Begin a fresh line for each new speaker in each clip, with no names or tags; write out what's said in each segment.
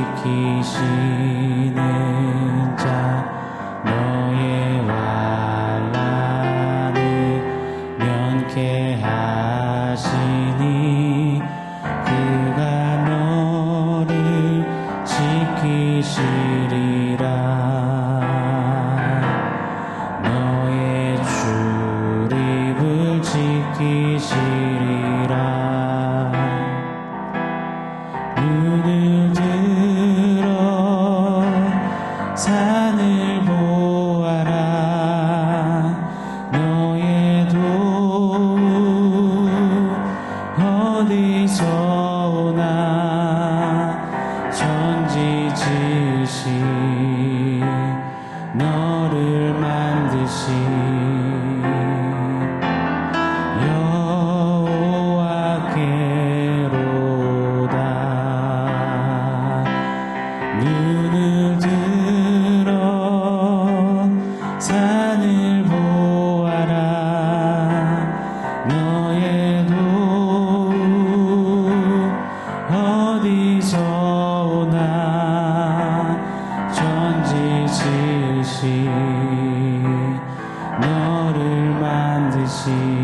지키시는 자 너의 환난을 면케하시니 그가 너를 지키시리라. 너의 출입을 지키시리라. 눈을 들어 산을 보아라. 너의 도움 어디서 오나. 천지 지으신 너를 만드신 눈을 들어 산을 보아라. 너의 도움 어디서 오나. 천지 지으신 너를 만드신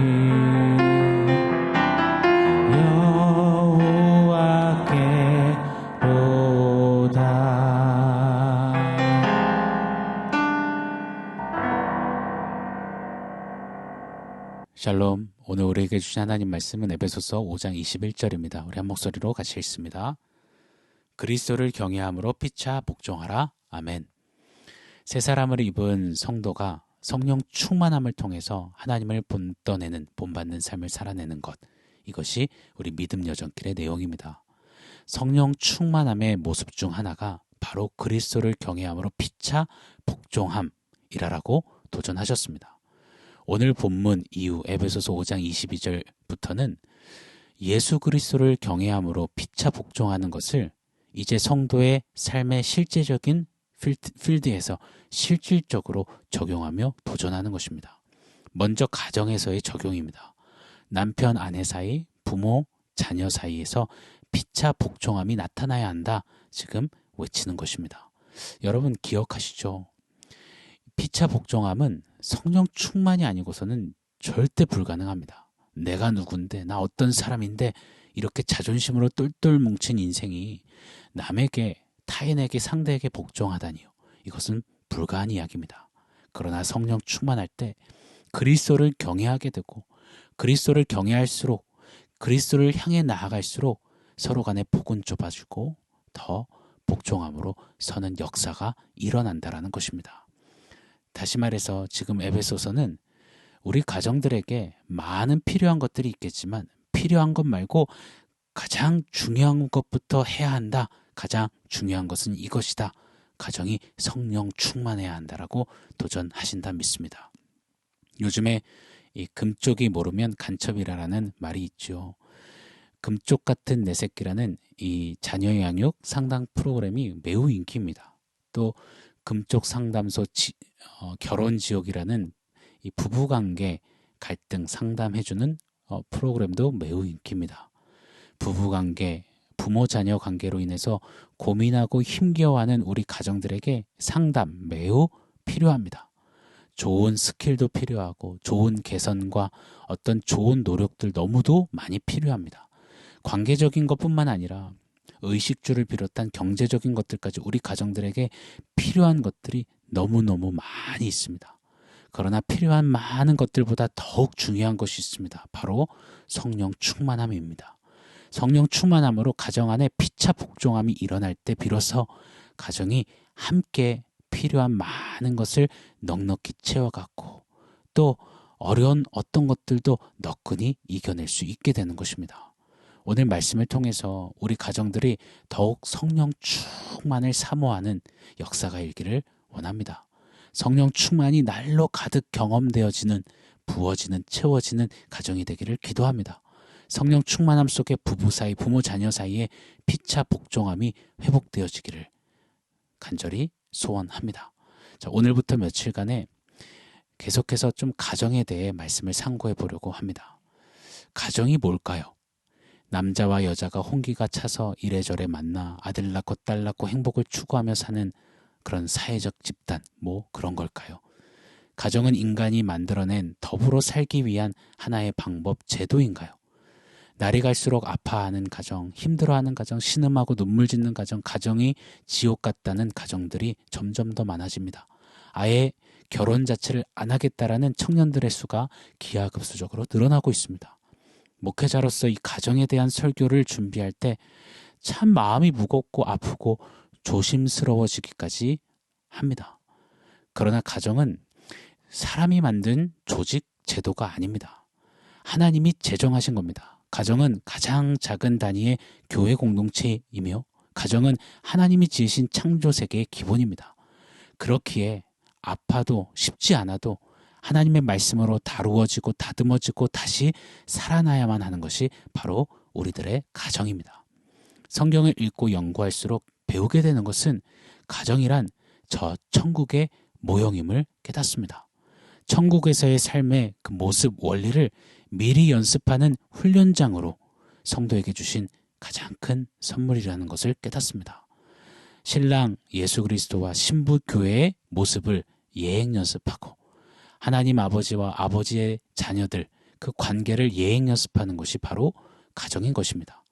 샬롬. 오늘 우리에게 주신 하나님 말씀은 에베소서 5장 21절입니다. 우리 한 목소리로 같이 읽습니다. 그리스도를 경외함으로 피차 복종하라. 아멘. 새 사람을 입은 성도가 성령 충만함을 통해서 하나님을 본받는 삶을 살아내는 것, 이것이 우리 믿음 여정길의 내용입니다. 성령 충만함의 모습 중 하나가 바로 그리스도를 경외함으로 피차 복종함이라고 도전하셨습니다. 오늘 본문 이후 에베소서 5장 22절부터는 예수 그리스도를 경외함으로 피차 복종하는 것을 이제 성도의 삶의 실제적인 필드에서 실질적으로 적용하며 도전하는 것입니다. 먼저 가정에서의 적용입니다. 남편, 아내 사이, 부모, 자녀 사이에서 피차 복종함이 나타나야 한다. 지금 외치는 것입니다. 여러분 기억하시죠? 피차 복종함은 성령 충만이 아니고서는 절대 불가능합니다. 내가 누군데, 나 어떤 사람인데 이렇게 자존심으로 똘똘 뭉친 인생이 남에게, 타인에게, 상대에게 복종하다니요. 이것은 불가한 이야기입니다. 그러나 성령 충만할 때 그리스도를 경외하게 되고 그리스도를 경외할수록 그리스도를 향해 나아갈수록 서로 간의 폭은 좁아지고 더 복종함으로 서는 역사가 일어난다라는 것입니다. 다시 말해서 지금 에베소서는 우리 가정들에게 많은 필요한 것들이 있겠지만 필요한 것 말고 가장 중요한 것부터 해야 한다. 가장 중요한 것은 이것이다. 가정이 성령 충만해야 한다라고 도전하신다 믿습니다. 요즘에 이 금쪽이 모르면 간첩이라는 말이 있죠. 금쪽 같은 내 새끼라는 이 자녀 양육 상담 프로그램이 매우 인기입니다. 또 금쪽 상담소 결혼지옥이라는 이 부부관계 갈등 상담해주는 프로그램도 매우 인기입니다. 부부관계, 부모-자녀 관계로 인해서 고민하고 힘겨워하는 우리 가정들에게 상담 매우 필요합니다. 좋은 스킬도 필요하고 좋은 개선과 어떤 좋은 노력들 너무도 많이 필요합니다. 관계적인 것뿐만 아니라 의식주를 비롯한 경제적인 것들까지 우리 가정들에게 필요한 것들이 너무너무 많이 있습니다. 그러나 필요한 많은 것들보다 더욱 중요한 것이 있습니다. 바로 성령 충만함입니다. 성령 충만함으로 가정 안에 피차 복종함이 일어날 때 비로소 가정이 함께 필요한 많은 것을 넉넉히 채워갖고 또 어려운 어떤 것들도 너끈히 이겨낼 수 있게 되는 것입니다. 오늘 말씀을 통해서 우리 가정들이 더욱 성령 충만을 사모하는 역사가 일기를 원합니다. 성령 충만이 날로 가득 경험되어지는, 부어지는, 채워지는 가정이 되기를 기도합니다. 성령 충만함 속에 부부 사이, 부모 자녀 사이에 피차 복종함이 회복되어지기를 간절히 소원합니다. 자, 오늘부터 며칠간에 계속해서 좀 가정에 대해 말씀을 상고해 보려고 합니다. 가정이 뭘까요? 남자와 여자가 혼기가 차서 이래저래 만나 아들 낳고 딸 낳고 행복을 추구하며 사는 그런 사회적 집단, 뭐 그런 걸까요? 가정은 인간이 만들어낸 더불어 살기 위한 하나의 방법, 제도인가요? 날이 갈수록 아파하는 가정, 힘들어하는 가정, 신음하고 눈물 짓는 가정, 가정이 지옥 같다는 가정들이 점점 더 많아집니다. 아예 결혼 자체를 안 하겠다라는 청년들의 수가 기하급수적으로 늘어나고 있습니다. 목회자로서 이 가정에 대한 설교를 준비할 때 참 마음이 무겁고 아프고 조심스러워지기까지 합니다. 그러나 가정은 사람이 만든 조직, 제도가 아닙니다. 하나님이 제정하신 겁니다. 가정은 가장 작은 단위의 교회 공동체이며 가정은 하나님이 지으신 창조 세계의 기본입니다. 그렇기에 아파도 쉽지 않아도 하나님의 말씀으로 다루어지고 다듬어지고 다시 살아나야만 하는 것이 바로 우리들의 가정입니다. 성경을 읽고 연구할수록 배우게 되는 것은 가정이란 저 천국의 모형임을 깨닫습니다. 천국에서의 삶의 그 모습, 원리를 미리 연습하는 훈련장으로 성도에게 주신 가장 큰 선물이라는 것을 깨닫습니다. 신랑 예수 그리스도와 신부 교회의 모습을 예행 연습하고 하나님 아버지와 아버지의 자녀들, 그 관계를 예행 연습하는 것이 바로 가정인 것입니다.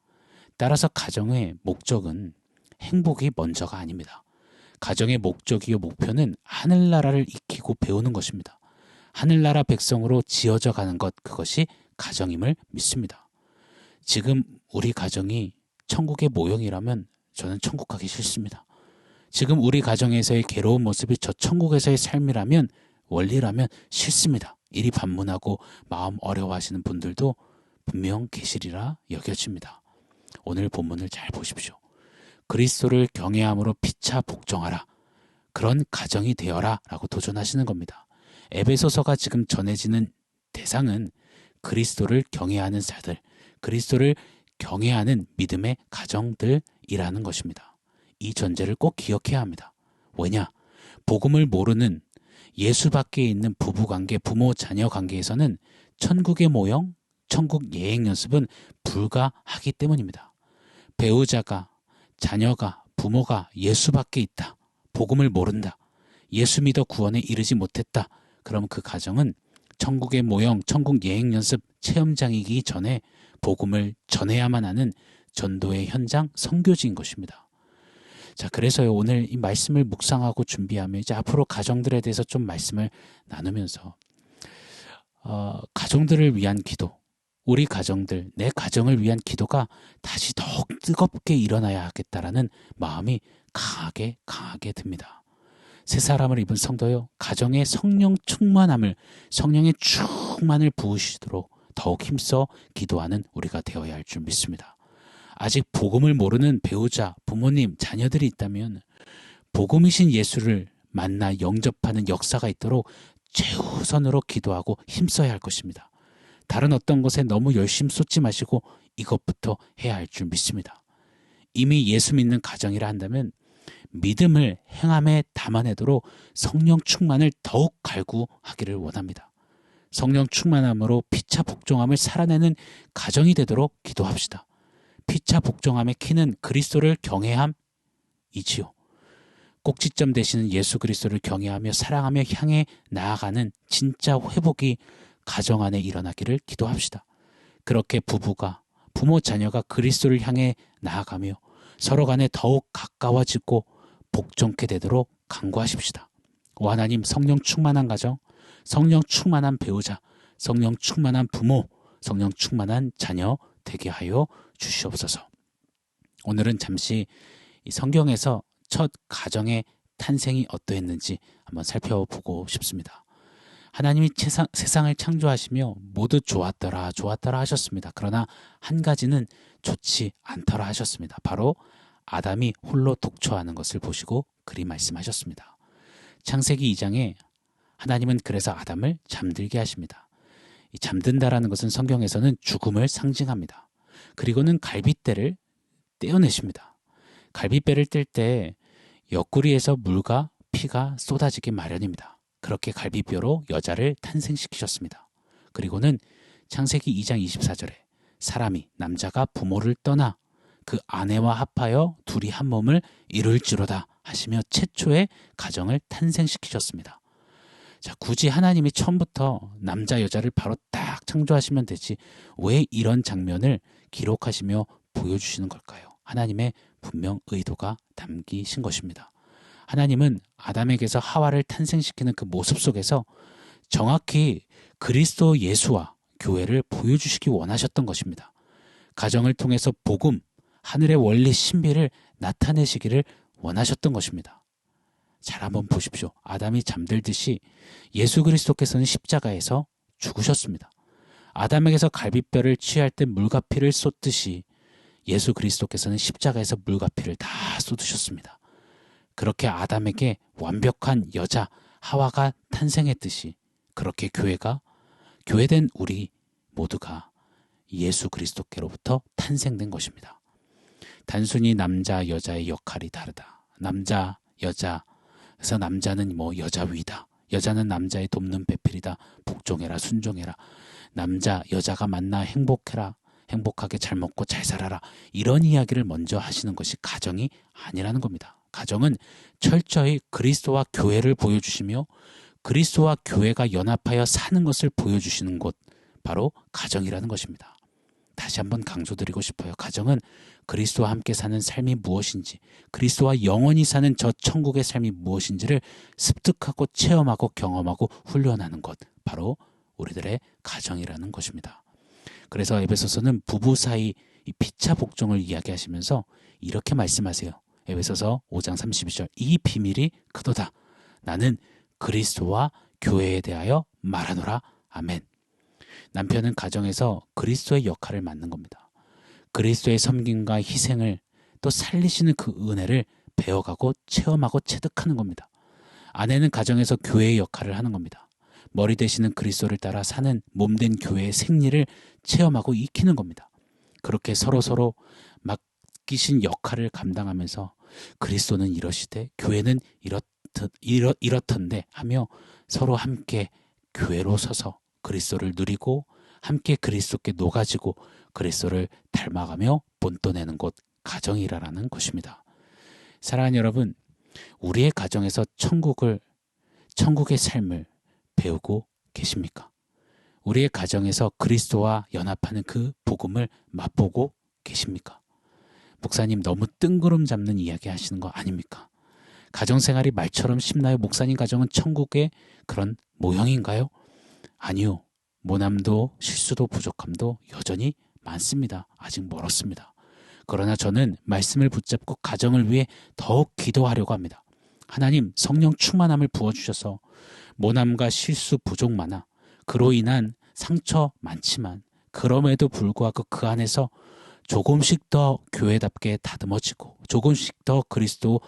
따라서 가정의 목적은 행복이 먼저가 아닙니다. 가정의 목적이요 목표는 하늘나라를 익히고 배우는 것입니다. 하늘나라 백성으로 지어져 가는 것, 그것이 가정임을 믿습니다. 지금 우리 가정이 천국의 모형이라면 저는 천국 가기 싫습니다. 지금 우리 가정에서의 괴로운 모습이 저 천국에서의 삶이라면, 원리라면 싫습니다. 이리 반문하고 마음 어려워하시는 분들도 분명 계시리라 여겨집니다. 오늘 본문을 잘 보십시오. 그리스도를 경외함으로 피차 복종하라. 그런 가정이 되어라 라고 도전하시는 겁니다. 에베소서가 지금 전해지는 대상은 그리스도를 경외하는 자들, 그리스도를 경외하는 믿음의 가정들이라는 것입니다. 이 전제를 꼭 기억해야 합니다. 왜냐? 복음을 모르는 예수 밖에 있는 부부관계, 부모 자녀 관계에서는 천국의 모형, 천국 예행 연습은 불가하기 때문입니다. 배우자가, 자녀가, 부모가 예수 밖에 있다, 복음을 모른다, 예수 믿어 구원에 이르지 못했다, 그럼 그 가정은 천국의 모형, 천국 예행 연습 체험장이기 전에 복음을 전해야만 하는 전도의 현장 선교지인 것입니다. 자, 그래서요, 오늘 이 말씀을 묵상하고 준비하며 이제 앞으로 가정들에 대해서 좀 말씀을 나누면서 가정들을 위한 기도, 우리 가정들, 내 가정을 위한 기도가 다시 더욱 뜨겁게 일어나야 하겠다라는 마음이 강하게 듭니다. 새 사람을 입은 성도요, 가정의 성령 충만함을, 성령의 충만을 부으시도록 더욱 힘써 기도하는 우리가 되어야 할 줄 믿습니다. 아직 복음을 모르는 배우자, 부모님, 자녀들이 있다면 복음이신 예수를 만나 영접하는 역사가 있도록 최우선으로 기도하고 힘써야 할 것입니다. 다른 어떤 것에 너무 열심 쏟지 마시고 이것부터 해야 할 줄 믿습니다. 이미 예수 믿는 가정이라 한다면 믿음을 행함에 담아내도록 성령 충만을 더욱 갈구하기를 원합니다. 성령 충만함으로 피차 복종함을 살아내는 가정이 되도록 기도합시다. 피차 복종함의 키는 그리스도를 경외함이지요. 꼭지점 되시는 예수 그리스도를 경외하며 사랑하며 향해 나아가는 진짜 회복이 가정 안에 일어나기를 기도합시다. 그렇게 부부가, 부모 자녀가 그리스도를 향해 나아가며 서로 간에 더욱 가까워지고 복종케 되도록 간구하십시다. 오 하나님, 성령 충만한 가정, 성령 충만한 배우자, 성령 충만한 부모, 성령 충만한 자녀 되게 하여 주시옵소서. 오늘은 잠시 이 성경에서 첫 가정의 탄생이 어떠했는지 한번 살펴보고 싶습니다. 하나님이 세상을 창조하시며 모두 좋았더라 하셨습니다. 그러나 한 가지는 좋지 않더라 하셨습니다. 바로 아담이 홀로 독초하는 것을 보시고 그리 말씀하셨습니다. 창세기 2장에 하나님은 그래서 아담을 잠들게 하십니다. 이 잠든다라는 것은 성경에서는 죽음을 상징합니다. 그리고는 갈빗대를 떼어내십니다. 갈빗배를 뗄 때 옆구리에서 물과 피가 쏟아지기 마련입니다. 그렇게 갈빗뼈로 여자를 탄생시키셨습니다. 그리고는 창세기 2장 24절에 사람이 남자가 부모를 떠나 그 아내와 합하여 둘이 한 몸을 이룰지로다 하시며 최초의 가정을 탄생시키셨습니다. 자, 굳이 하나님이 처음부터 남자 여자를 바로 딱 창조하시면 되지 왜 이런 장면을 기록하시며 보여주시는 걸까요? 하나님의 분명 의도가 담기신 것입니다. 하나님은 아담에게서 하와를 탄생시키는 그 모습 속에서 정확히 그리스도 예수와 교회를 보여주시기 원하셨던 것입니다. 가정을 통해서 복음, 하늘의 원리 신비를 나타내시기를 원하셨던 것입니다. 잘 한번 보십시오. 아담이 잠들듯이 예수 그리스도께서는 십자가에서 죽으셨습니다. 아담에게서 갈비뼈를 취할 때 물과 피를 쏟듯이 예수 그리스도께서는 십자가에서 물과 피를 다 쏟으셨습니다. 그렇게 아담에게 완벽한 여자 하와가 탄생했듯이 그렇게 교회된 우리 모두가 예수 그리스도께로부터 탄생된 것입니다. 단순히 남자 여자의 역할이 다르다. 남자 여자 그래서 남자는 여자 위다. 여자는 남자의 돕는 배필이다. 복종해라 순종해라. 남자 여자가 만나 행복해라. 행복하게 잘 먹고 잘 살아라. 이런 이야기를 먼저 하시는 것이 가정이 아니라는 겁니다. 가정은 철저히 그리스도와 교회를 보여주시며 그리스도와 교회가 연합하여 사는 것을 보여주시는 곳 바로 가정이라는 것입니다. 다시 한번 강조드리고 싶어요. 가정은 그리스도와 함께 사는 삶이 무엇인지 그리스도와 영원히 사는 저 천국의 삶이 무엇인지를 습득하고 체험하고 경험하고 훈련하는 것 바로 우리들의 가정이라는 것입니다. 그래서 에베소서는 부부 사이 이 피차 복종을 이야기하시면서 이렇게 말씀하세요. 에베소서 5장 32절 이 비밀이 크도다. 나는 그리스도와 교회에 대하여 말하노라. 아멘. 남편은 가정에서 그리스도의 역할을 맡는 겁니다. 그리스도의 섬김과 희생을 또 살리시는 그 은혜를 배워가고 체험하고 체득하는 겁니다. 아내는 가정에서 교회의 역할을 하는 겁니다. 머리 되시는 그리스도를 따라 사는 몸된 교회의 생리를 체험하고 익히는 겁니다. 그렇게 서로 맡기신 역할을 감당하면서 그리스도는 이러시되 교회는 이렇던데 하며 서로 함께 교회로 서서 그리스도를 누리고 함께 그리스도께 녹아지고 그리스도를 닮아가며 본떠내는 곳 가정이라는 것입니다. 사랑하는 여러분, 우리의 가정에서 천국의 삶을 배우고 계십니까? 우리의 가정에서 그리스도와 연합하는 그 복음을 맛보고 계십니까? 목사님 너무 뜬구름 잡는 이야기 하시는 거 아닙니까? 가정생활이 말처럼 쉽나요? 목사님 가정은 천국의 그런 모형인가요? 아니요. 모남도 실수도 부족함도 여전히 많습니다. 아직 멀었습니다. 그러나 저는 말씀을 붙잡고 가정을 위해 더욱 기도하려고 합니다. 하나님 성령 충만함을 부어주셔서 모남과 실수 부족 많아 그로 인한 상처 많지만 그럼에도 불구하고 그 안에서 조금씩 더 교회답게 다듬어지고 조금씩 더 그리스도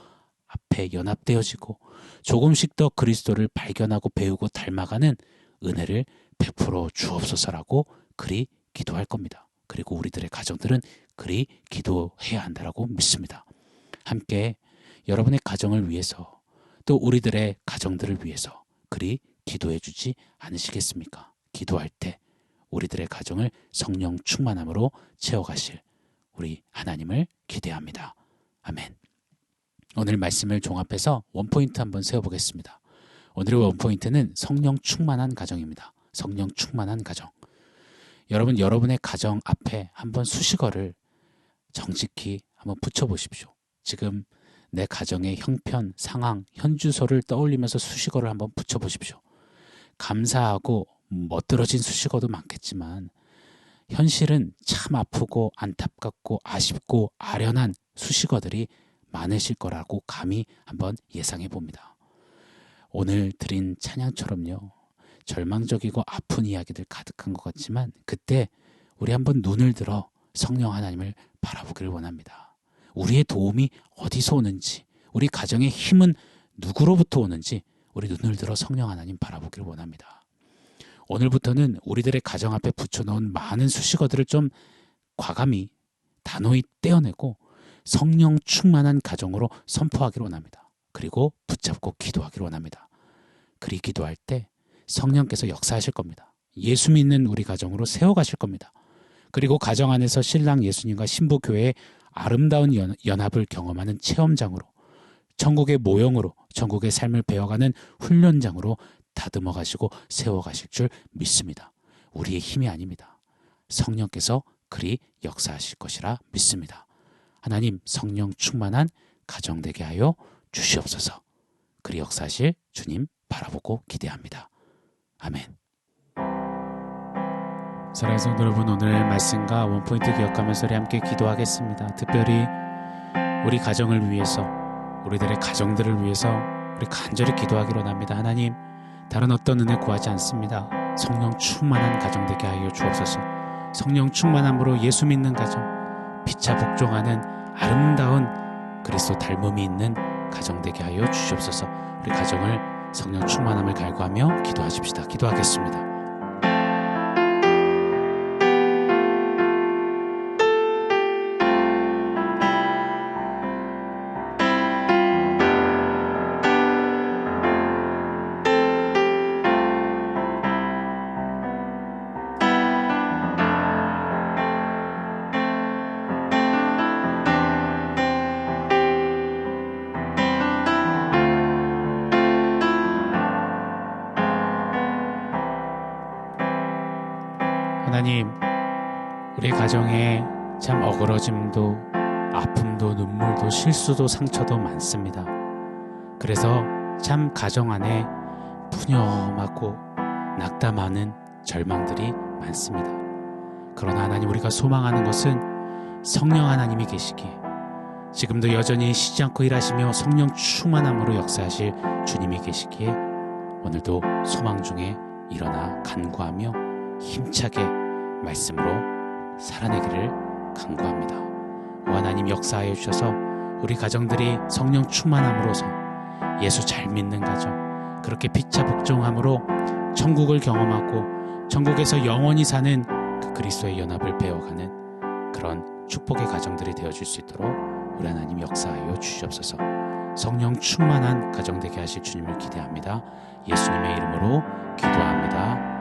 앞에 연합되어지고 조금씩 더 그리스도를 발견하고 배우고 닮아가는 은혜를 베풀어 주옵소서라고 그리 기도할 겁니다. 그리고 우리들의 가정들은 그리 기도해야 한다라고 믿습니다. 함께 여러분의 가정을 위해서 또 우리들의 가정들을 위해서 그리 기도해 주지 않으시겠습니까? 기도할 때 우리들의 가정을 성령 충만함으로 채워가실 우리 하나님을 기대합니다. 아멘. 오늘 말씀을 종합해서 원포인트 한번 세워보겠습니다. 오늘의 원포인트는 성령 충만한 가정입니다. 성령 충만한 가정. 여러분의 가정 앞에 한번 수식어를 정직히 한번 붙여보십시오. 지금 내 가정의 형편, 상황, 현주소를 떠올리면서 수식어를 한번 붙여보십시오. 감사하고 멋들어진 수식어도 많겠지만 현실은 참 아프고 안타깝고 아쉽고 아련한 수식어들이 많으실 거라고 감히 한번 예상해 봅니다. 오늘 드린 찬양처럼요. 절망적이고 아픈 이야기들 가득한 것 같지만 그때 우리 한번 눈을 들어 성령 하나님을 바라보기를 원합니다. 우리의 도움이 어디서 오는지 우리 가정의 힘은 누구로부터 오는지 우리 눈을 들어 성령 하나님 바라보기를 원합니다. 오늘부터는 우리들의 가정 앞에 붙여놓은 많은 수식어들을 좀 과감히 단호히 떼어내고 성령 충만한 가정으로 선포하기를 원합니다. 그리고 붙잡고 기도하기를 원합니다. 그리 기도할 때 성령께서 역사하실 겁니다. 예수 믿는 우리 가정으로 세워가실 겁니다. 그리고 가정 안에서 신랑 예수님과 신부 교회의 아름다운 연합을 경험하는 체험장으로, 천국의 모형으로, 천국의 삶을 배워가는 훈련장으로 다듬어 가시고 세워 가실 줄 믿습니다. 우리의 힘이 아닙니다. 성령께서 그리 역사하실 것이라 믿습니다. 하나님, 성령 충만한 가정 되게 하여 주시옵소서. 그리 역사하실 주님 바라보고 기대합니다. 아멘. 사랑하는 성도 여러분, 오늘 말씀과 원포인트 기억하면서 우리 함께 기도하겠습니다. 특별히 우리 가정을 위해서, 우리들의 가정들을 위해서 우리 간절히 기도하기로 합니다. 하나님, 다른 어떤 은혜 구하지 않습니다. 성령 충만한 가정 되게 하여 주옵소서. 성령 충만함으로 예수 믿는 가정, 피차 복종하는 아름다운 그리스도 닮음이 있는 가정 되게 하여 주시옵소서. 우리 가정을 성령 충만함을 갈구하며 기도하십시다. 기도하겠습니다. 하나님, 우리 가정에 참 어그러짐도 아픔도 눈물도 실수도 상처도 많습니다. 그래서 참 가정 안에 푸념하고 낙담하는 절망들이 많습니다. 그러나 하나님, 우리가 소망하는 것은 성령 하나님이 계시기에, 지금도 여전히 쉬지 않고 일하시며 성령 충만함으로 역사하실 주님이 계시기에 오늘도 소망 중에 일어나 간구하며 힘차게 말씀으로 살아내기를 간구합니다. 오 하나님, 역사하여 주셔서 우리 가정들이 성령 충만함으로써 예수 잘 믿는 가정, 그렇게 피차 복종함으로 천국을 경험하고 천국에서 영원히 사는 그 그리스도의 연합을 배워가는 그런 축복의 가정들이 되어줄 수 있도록 우리 하나님 역사하여 주시옵소서. 성령 충만한 가정 되게 하실 주님을 기대합니다. 예수님의 이름으로 기도합니다.